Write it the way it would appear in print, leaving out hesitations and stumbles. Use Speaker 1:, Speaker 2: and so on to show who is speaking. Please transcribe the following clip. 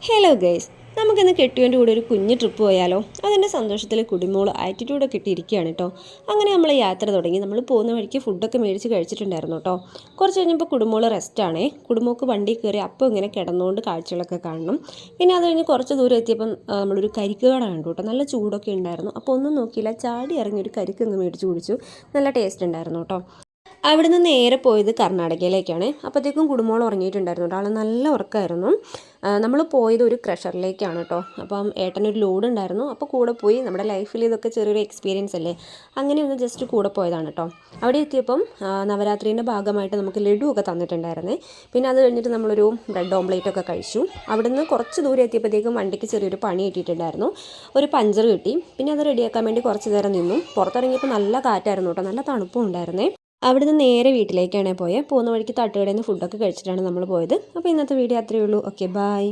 Speaker 1: Hello guys, നമുക്കിന്ന് കെട്ടിയവൻ്റെ കൂടെ ഒരു കുഞ്ഞ് ട്രിപ്പ് പോയാലോ? അതിൻ്റെ സന്തോഷത്തിൽ കുടിമോൾ ആറ്റിറ്റ്യൂഡൊക്കെ ഇട്ടിരിക്കുകയാണ് കേട്ടോ. അങ്ങനെ നമ്മൾ യാത്ര തുടങ്ങി. നമ്മൾ പോകുന്ന വഴിക്ക് ഫുഡൊക്കെ മേടിച്ച് കഴിച്ചിട്ടുണ്ടായിരുന്നു കേട്ടോ. കുറച്ച് കഴിഞ്ഞപ്പോൾ കുടുംബോൾ റെസ്റ്റാണേ. കുടുംബോക്ക് വണ്ടി കയറി അപ്പോൾ ഇങ്ങനെ കിടന്നുകൊണ്ട് കാഴ്ചകളൊക്കെ കാണണം. പിന്നെ അത് കഴിഞ്ഞ് കുറച്ച് ദൂരം എത്തിയപ്പം നമ്മളൊരു കരിക്ക് കട കണ്ടു കേട്ടോ. നല്ല ചൂടൊക്കെ ഉണ്ടായിരുന്നു. അപ്പോൾ ഒന്നും നോക്കിയില്ല, ചാടി ഇറങ്ങി ഒരു കരിക്ക് അങ്ങ് മേടിച്ച് കുടിച്ചു. നല്ല ടേസ്റ്റ് ഉണ്ടായിരുന്നു കേട്ടോ. അവിടുന്ന് നേരെ പോയത് കർണാടകയിലേക്കാണ്. അപ്പോഴത്തേക്കും കുടുംബോളം ഉറങ്ങിയിട്ടുണ്ടായിരുന്നു കേട്ടോ. ആൾ നല്ല ഉറക്കമായിരുന്നു. നമ്മൾ പോയത് ഒരു ക്രഷറിലേക്കാണ് കേട്ടോ. അപ്പം ഏട്ടനൊരു ലോഡ് ഉണ്ടായിരുന്നു, അപ്പോൾ കൂടെ പോയി. നമ്മുടെ ലൈഫിൽ ഇതൊക്കെ ചെറിയൊരു എക്സ്പീരിയൻസ് അല്ലേ, അങ്ങനെ ഒന്ന് ജസ്റ്റ് കൂടെ പോയതാണ് കേട്ടോ. അവിടെ എത്തിയപ്പം നവരാത്രീൻ്റെ ഭാഗമായിട്ട് നമുക്ക് ലഡു ഒക്കെ തന്നിട്ടുണ്ടായിരുന്നേ. പിന്നെ അത് കഴിഞ്ഞിട്ട് നമ്മളൊരു ബ്രെഡ് ഓംപ്ലേറ്റ് ഒക്കെ കഴിച്ചു. അവിടുന്ന് കുറച്ച് ദൂരം എത്തിയപ്പോഴത്തേക്കും വണ്ടിക്ക് ചെറിയൊരു പണി കിട്ടിയിട്ടുണ്ടായിരുന്നു. ഒരു പഞ്ചർ കിട്ടി. പിന്നെ അത് റെഡിയാക്കാൻ വേണ്ടി കുറച്ച് നേരം നിന്നു. പുറത്തിറങ്ങിയപ്പോൾ നല്ല കാറ്റായിരുന്നു കേട്ടോ, നല്ല തണുപ്പും ഉണ്ടായിരുന്നേ. അവിടുന്ന് നേരെ വീട്ടിലേക്കാണ് പോയത്. പോകുന്ന വഴിക്ക് തട്ടുകടയിൽ നിന്ന് ഫുഡൊക്കെ കഴിച്ചിട്ടാണ് നമ്മൾ പോയത്. അപ്പോൾ ഇന്നത്തെ വീഡിയോ അത്രയേ ഉള്ളൂ. Okay, by.